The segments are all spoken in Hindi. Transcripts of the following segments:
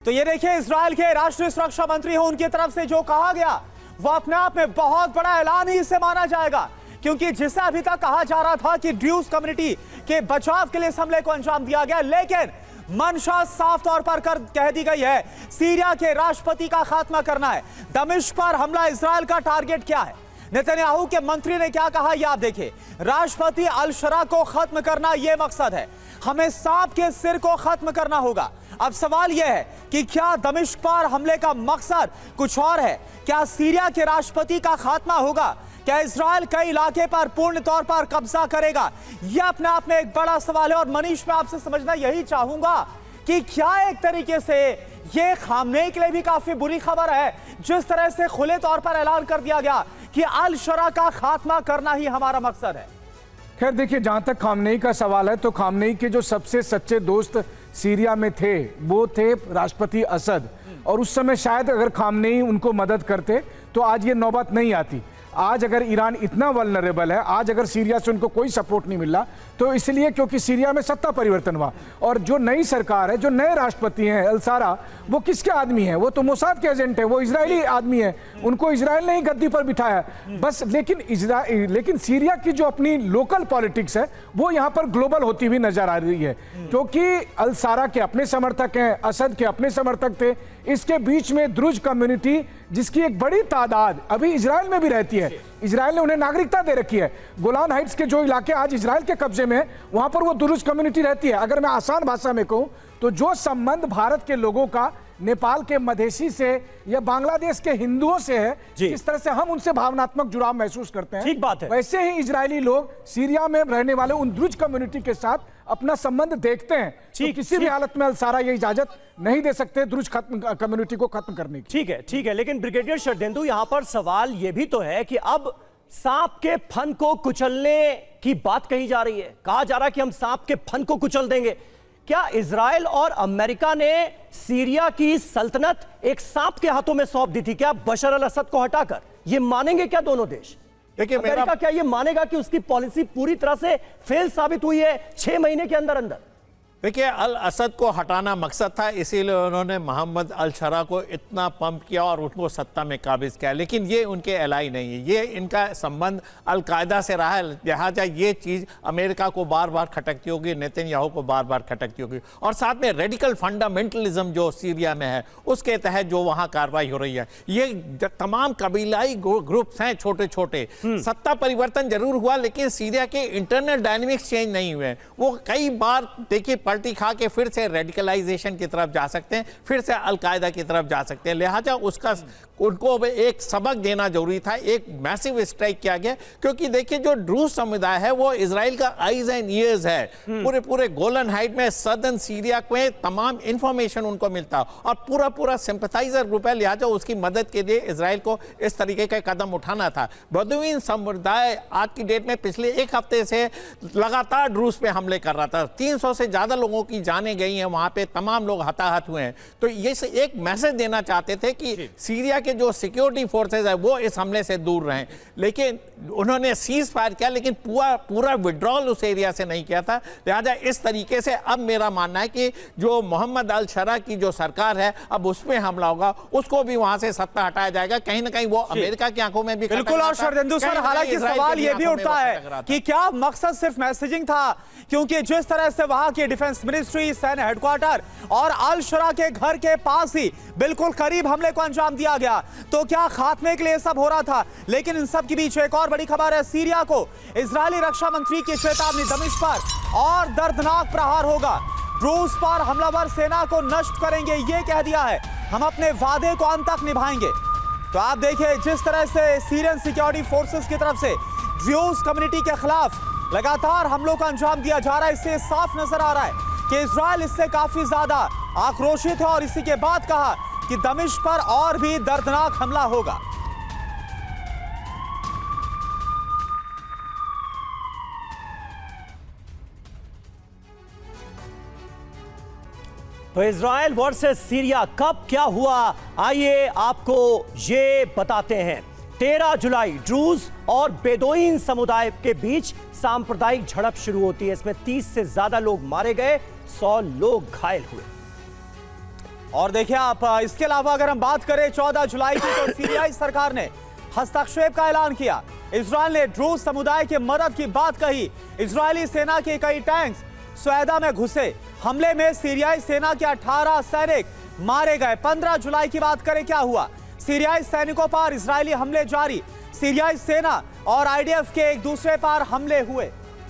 तो ये देखिए, इजराइल के राष्ट्रीय सुरक्षा मंत्री हो, उनकी तरफ से जो कहा गया वो अपने आप में बहुत बड़ा ऐलान ही इसे माना जाएगा, क्योंकि जिसे अभी तक कहा जा रहा था कि ड्रूज कम्युनिटी के बचाव के लिए इस हमले को अंजाम दिया गया, लेकिन मंशा साफ तौर पर कह दी गई है, सीरिया के राष्ट्रपति का खात्मा करना है। दमिश्क पर हमला इजराइल का टारगेट क्या है? नेतन्याहू के मंत्री ने क्या कहा, यह आप देखिए। राष्ट्रपति अल शरा को खत्म करना यह मकसद है, हमें सांप के सिर को खत्म करना होगा। अब सवाल यह है कि क्या दमिश्क पर हमले का मकसद कुछ और है? क्या सीरिया के राष्ट्रपति का खात्मा होगा? क्या इजराइल कई इलाके पर पूर्ण तौर पर कब्जा करेगा? यह अपने आप में एक बड़ा सवाल है। और मनीष, मैं आपसे समझना यही चाहूंगा कि क्या एक तरीके से यह खामनेई के लिए भी काफी बुरी खबर है, जिस तरह से खुले तौर पर ऐलान कर दिया गया कि अल शरा का खात्मा करना ही हमारा मकसद है। खैर देखिए, जहां तक खामनेई का सवाल है तो खामनेई के जो सबसे सच्चे दोस्त सीरिया में थे वो थे राष्ट्रपति असद, और उस समय शायद अगर खामनेई उनको मदद करते तो आज ये नौबत नहीं आती। आज अगर ईरान इतना वल्नरेबल है, आज अगर सीरिया से उनको कोई सपोर्ट नहीं मिल रहा, तो इसलिए क्योंकि सीरिया में सत्ता परिवर्तन हुआ, और जो नई सरकार है, जो नए राष्ट्रपति हैं अल शरा, वो किसके आदमी हैं? वो तो मोसाद के एजेंट है, वो इजरायली आदमी है, उनको इजराइल ने ही गद्दी पर बिठाया बस। लेकिन सीरिया की जो अपनी लोकल पॉलिटिक्स है वो यहाँ पर ग्लोबल होती हुई नजर आ रही है, क्योंकि अल शरा के अपने समर्थक हैं, असद के अपने समर्थक थे, इसके बीच में द्रुज कम्युनिटी जिसकी एक बड़ी तादाद अभी इजराइल में भी रहती है, इजराइल ने उन्हें नागरिकता दे रखी है। गोलान हाइट्स के जो इलाके आज इजराइल के कब्जे में, वहां पर वो द्रुज कम्युनिटी रहती है। अगर मैं आसान भाषा में कहूं तो जो संबंध भारत के लोगों का नेपाल के मधेसी से या बांग्लादेश के हिंदुओं से है, जिस तरह से हम उनसे भावनात्मक जुड़ाव महसूस करते हैं, ठीक बात है, वैसे ही इजरायली लोग सीरिया में रहने वाले उन द्रुज कम्युनिटी के साथ अपना संबंध देखते हैं। तो किसी भी हालत में अल शरा ये इजाजत नहीं दे सकते द्रुज कम्युनिटी को खत्म करने की। ठीक है, लेकिन ब्रिगेडियर शरदेंदु, यहां पर सवाल यह भी तो है कि अब सांप के फन को कुचलने की बात कही जा रही है, कहा जा रहा है कि हम सांप के फन को कुचल देंगे। क्या इजराइल और अमेरिका ने सीरिया की सल्तनत एक सांप के हाथों में सौंप दी थी क्या बशर अल असद को हटाकर? ये मानेंगे क्या दोनों देश? देखिए, अमेरिका क्या ये मानेगा कि उसकी पॉलिसी पूरी तरह से फेल साबित हुई है 6 महीने के अंदर अंदर? देखिए, अल असद को हटाना मकसद था, इसीलिए उन्होंने मोहम्मद अल शरा को इतना पंप किया और उनको सत्ता में काबिज किया, लेकिन ये उनके एलाई नहीं है, ये इनका संबंध अल कायदा से रहा है। लिहाजा ये चीज़ अमेरिका को बार बार खटकती होगी, नेतन्याहू को बार बार खटकती होगी। और साथ में रेडिकल फंडामेंटलिज्म जो सीरिया में है उसके तहत जो वहाँ कार्रवाई हो रही है, ये तमाम कबीलाई ग्रुप्स हैं छोटे छोटे। सत्ता परिवर्तन जरूर हुआ, लेकिन सीरिया के इंटरनल डायनेमिक्स चेंज नहीं हुए। वो कई बार देखिए पलटी खा के फिर से रेडिकलाइजेशन की तरफ जा सकते हैं, फिर से अलकायदा की तरफ जा सकते हैं। लिहाजा उनको एक सबक देना जरूरी था, एक मैसिव स्ट्राइक किया गया, क्योंकि देखिए जो ड्रूज समुदाय है वो इजराइल का आईज एंड ईयर्स है। पूरे गोलन हाइट में, सदर्न सीरिया में तमाम इंफॉर्मेशन उनको मिलता और पूरा सिंपथाइजर ग्रुप है। लिहाजा उसकी मदद के लिए इजराइल को इस तरीके का कदम उठाना था। बदुइन समुदाय आज की डेट में पिछले एक हफ्ते से लगातार ड्रूज पे हमले कर रहा था, 300 से ज्यादा लोगों की जानें गई हैं, वहां पे तमाम लोग हताहत हुए हैं। तो ये एक मैसेज देना चाहते थे कि सीरिया के जो सिक्योरिटी फोर्सेस है वो इस हमले से दूर रहें, लेकिन उन्होंने सीज फायर किया, लेकिन पूरा विड्रॉल उस एरिया से नहीं किया था। लिहाजा इस तरीके से अब मेरा मानना है कि जो मोहम्मद अल शरा की जो सरकार है, अब उसमें हमला होगा, उसको भी वहां से सत्ता हटाया जाएगा। कहीं ना कहीं वो अमेरिका की आंखों में भी बिल्कुल। और शरदेंदु सर, हालांकि सवाल यह भी उठता है कि क्या मकसद सिर्फ मैसेजिंग था, क्योंकि जिस तरह से वहां की डिफेंस मिनिस्ट्री, सैन्य हेडक्वार्टर और अल शरा के घर के पास ही बिल्कुल करीब हमले को अंजाम दिया गया, तो क्या खात्मे के लिए सब हो रहा था? लेकिन इन सब के बीच एक और बड़ी खबर है, सीरिया को इजरायली रक्षा मंत्री की चेतावनी, दमिश्क पर और दर्दनाक प्रहार होगा, ड्रूज पर हमलावर सेना को नष्ट करेंगे, यह कह दिया है, हम अपने वादे को अंत तक निभाएंगे। तो आप देखिए जिस तरह से सीरियन सिक्योरिटी फोर्सेस की तरफ से ड्रूज कम्युनिटी के खिलाफ लगातार हमलों का अंजाम दिया जा रहा है, इससे साफ नजर आ रहा है कि इजराइल इससे काफी ज्यादा आक्रोशित है, और इसी के बाद कहा कि दमिश्क पर और भी दर्दनाक हमला होगा। तो इजराइल वर्सेस सीरिया कब क्या हुआ, आइए आपको ये बताते हैं। 13 जुलाई ड्रूज और बेदोइन समुदाय के बीच सांप्रदायिक झड़प शुरू होती है। इसमें 30 से ज्यादा लोग मारे गए, 100 लोग घायल हुए। और देखिए आप, इसके अलावा अगर हम बात करें 14 जुलाई की, तो सीरियाई सरकार ने हस्तक्षेप का ऐलान किया। इजराइल ने ड्रूज समुदाय की मदद की बात कही। इजरायली सेना के कई टैंक्स सैदा में घुसे। हमले में सीरियाई सेना के 18 सैनिक मारे गए। 15 जुलाई की बात करें, क्या हुआ? सीरियाई सैनिकों पर इजरायली हमले जारी। सीरियाई सेना और आईडीएफ के एक दूसरे पर हमले हुए।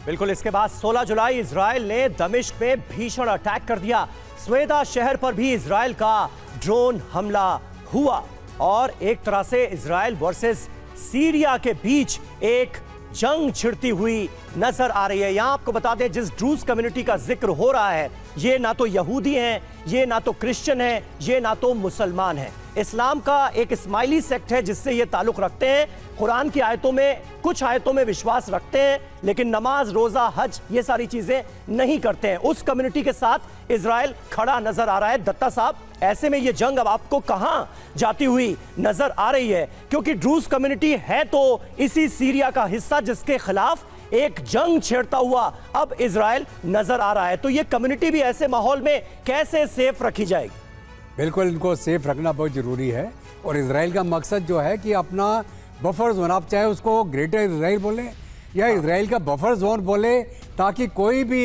बिल्कुल, इसके बाद 16 जुलाई इजराइल ने दमिश्क में भीषण अटैक कर दिया। स्वेदा शहर पर भी इजराइल का ड्रोन हमला हुआ और एक तरह से इजराइल वर्सेस सीरिया के बीच एक जंग छिड़ती हुई नजर आ रही है। यहां आपको बता दें, जिस ड्रूज कम्युनिटी का जिक्र हो रहा है, ये ना तो यहूदी हैं, ये ना तो क्रिश्चियन हैं, ये ना तो मुसलमान हैं। इस्लाम का एक इस्माइली सेक्ट है जिससे ये ताल्लुक रखते हैं। कुरान की आयतों में, कुछ आयतों में विश्वास रखते हैं, लेकिन नमाज, रोजा, हज ये सारी चीजें नहीं करते हैं। उस कम्युनिटी के साथ इजराइल खड़ा नजर आ रहा है। दत्ता साहब, ऐसे में ये जंग अब आपको कहां जाती हुई नजर आ रही है? क्योंकि ड्रूज कम्युनिटी है तो इसी सीरिया का हिस्सा जिसके खिलाफ एक जंग छेड़ता हुआ अब इजराइल नजर आ रहा है। तो ये कम्युनिटी भी ऐसे माहौल में कैसे सेफ रखी जाएगी? बिल्कुल, इनको सेफ रखना बहुत ज़रूरी है। और इजराइल का मकसद जो है कि अपना बफर जोन, आप चाहे उसको ग्रेटर इजराइल बोले या इजराइल का बफर जोन बोले, ताकि कोई भी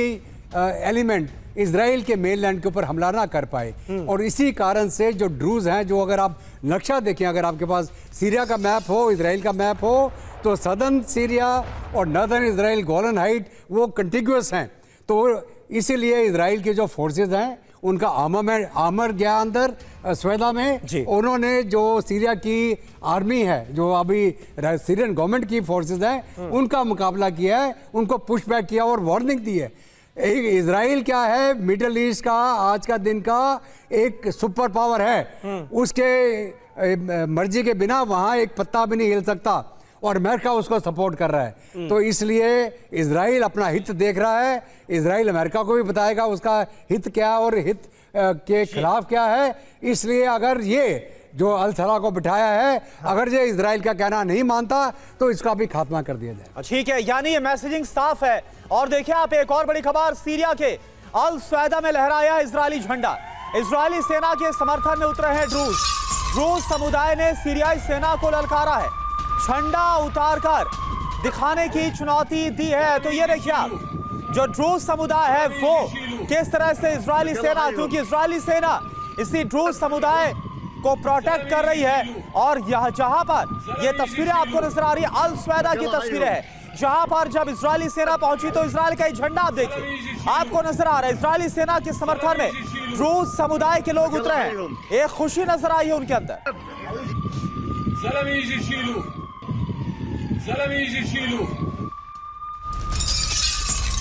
एलिमेंट इजराइल के मेनलैंड के ऊपर हमला ना कर पाए। और इसी कारण से जो ड्रूज हैं, जो अगर आप नक्शा देखें, अगर आपके पास सीरिया का मैप हो, इजराइल का मैप हो, तो सदर्न सीरिया और नॉर्दर्न इजराइल, गोलन हाइट, वो कंटिग्यूअस हैं। तो इसीलिए इजराइल के जो फोर्सेज हैं, उनका आर्मर गया अंदर स्वेदा में। उन्होंने जो सीरिया की आर्मी है, जो अभी सीरियन गवर्नमेंट की फोर्सेज हैं, उनका मुकाबला किया है, उनको पुश बैक किया और वार्निंग दी है। इजराइल क्या है, मिडिल ईस्ट का आज का दिन का एक सुपर पावर है। उसके मर्जी के बिना वहां एक पत्ता भी नहीं हिल सकता, और अमेरिका उसको सपोर्ट कर रहा है। तो इसलिए इजराइल अपना हित देख रहा है। इजराइल अमेरिका को भी बताएगा उसका हित क्या है और हित के खिलाफ क्या है। इसलिए अगर ये जो अल सरा को बिठाया है, अगर ये इजराइल का कहना नहीं मानता, तो इसका भी खात्मा कर दिया जाए। ठीक है, यानी ये मैसेजिंग साफ है। और देखिए आप, एक और बड़ी खबर, सीरिया के अल सैदा में लहराया इजरायली झंडा। इजरायली सेना के समर्थन में उतरे हैं ड्रूज समुदाय ने सीरियाई सेना को ललकारा है, झंडा उतारकर दिखाने की चुनौती दी है। तो ये देखिए आप, जो ड्रूज समुदाय है वो किस तरह से इजरायली सेना, क्योंकि इजरायली सेना इसी ड्रूज समुदाय को प्रोटेक्ट कर रही है। और यह जहां पर ये तस्वीरें आपको नजर आ रही है, अल सैदा की तस्वीरें हैं, जहां पर जब इजरायली सेना पहुंची तो इजराइल का झंडा आप देखिए, आपको नजर आ रहा है। इजरायली सेना के समर्थन में ड्रूज समुदाय के लोग उतरे हैं, एक खुशी नजर आई है उनके अंदर।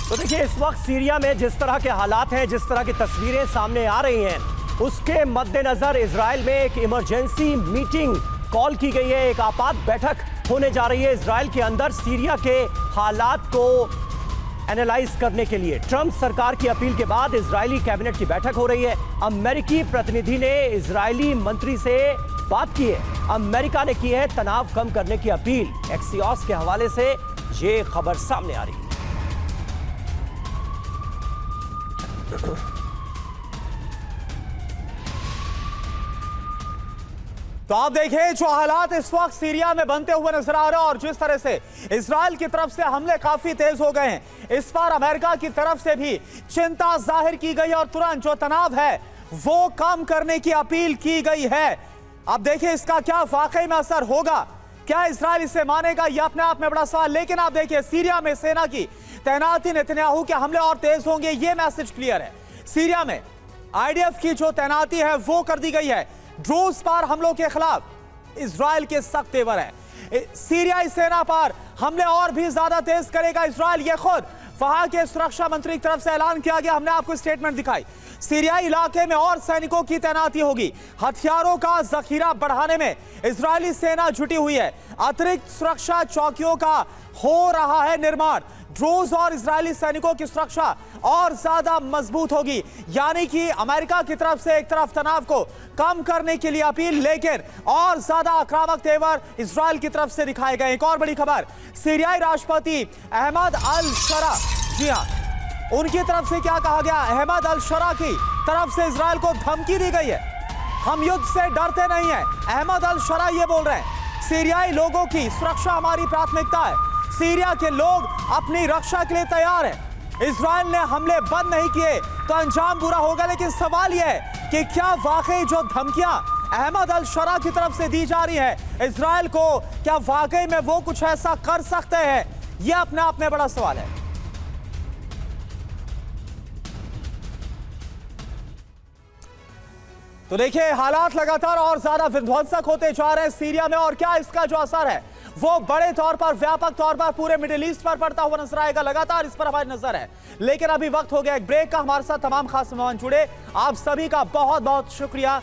तो देखिए, इस वक्त सीरिया में जिस तरह के हालात हैं, जिस तरह की तस्वीरें सामने आ रही हैं, उसके मद्देनजर इजराइल में एक इमरजेंसी मीटिंग कॉल की गई है। एक आपात बैठक होने जा रही है इजराइल के अंदर सीरिया के हालात को एनालाइज करने के लिए। ट्रंप सरकार की अपील के बाद इजरायली कैबिनेट की बैठक हो रही है। अमेरिकी प्रतिनिधि ने इजरायली मंत्री से बात की है। अमेरिका ने की है तनाव कम करने की अपील। एक्सियोस के हवाले से ये खबर सामने आ रही है। तो आप देखें, जो हालात इस वक्त सीरिया में बनते हुए नजर आ रहे हैं और जिस तरह से इजराइल की तरफ से हमले काफी तेज हो गए हैं, इस बार अमेरिका की तरफ से भी चिंता जाहिर की गई और तुरंत जो तनाव है वो कम करने की अपील की गई है। अब देखिए इसका क्या वाकई में असर होगा, क्या इजराइल इसे मानेगा, यह अपने आप में बड़ा सवाल। लेकिन आप देखिए, सीरिया में सेना की तैनाती, नेतन्याहू के हमले और तेज होंगे, यह मैसेज क्लियर है। सीरिया में आईडीएफ की जो तैनाती है वो कर दी गई है। ड्रूज पर हमलों के खिलाफ इजराइल के सख्त तेवर है। सीरियाई सेना पर हमले और भी ज्यादा तेज करेगा इजराइल, ये खुद वहां के सुरक्षा मंत्री की तरफ से ऐलान किया गया। हमने आपको स्टेटमेंट दिखाई। सीरियाई इलाके में और सैनिकों की तैनाती होगी। हथियारों का जखीरा बढ़ाने में इजरायली सेना जुटी हुई है। अतिरिक्त सुरक्षा चौकियों का हो रहा है निर्माण। ड्रूज और इजरायली सैनिकों की सुरक्षा और ज्यादा मजबूत होगी। यानी कि अमेरिका की तरफ से एक तरफ तनाव को कम करने के लिए अपील, लेकिन और ज्यादा आक्रामक तेवर इजराइल की तरफ से दिखाए गए। एक और बड़ी खबर, सीरियाई राष्ट्रपति अहमद अल शरा, जी हां, उनकी तरफ से क्या कहा गया? अहमद अल शरा की तरफ से इजराइल को धमकी दी गई है। हम युद्ध से डरते नहीं हैं। अहमद अल शरा ये बोल रहे हैं, सीरियाई लोगों की सुरक्षा हमारी प्राथमिकता है। सीरिया के लोग अपनी रक्षा के लिए तैयार हैं। इजराइल ने हमले बंद नहीं किए तो अंजाम बुरा होगा। लेकिन सवाल यह है कि क्या वाकई जो धमकियां अहमद अल शरा की तरफ से दी जा रही है इजराइल को, क्या वाकई में वो कुछ ऐसा कर सकते हैं? यह अपने आप में बड़ा सवाल है। तो देखिए, हालात लगातार और ज्यादा विध्वंसक होते जा रहे हैं सीरिया में, और क्या इसका जो असर है वो बड़े तौर पर, व्यापक तौर पर पूरे मिडिल ईस्ट पर पड़ता हुआ नजर आएगा। लगातार इस पर हमारी नजर है। लेकिन अभी वक्त हो गया एक ब्रेक का। हमारे साथ तमाम खास मेहमान जुड़े, आप सभी का बहुत बहुत शुक्रिया।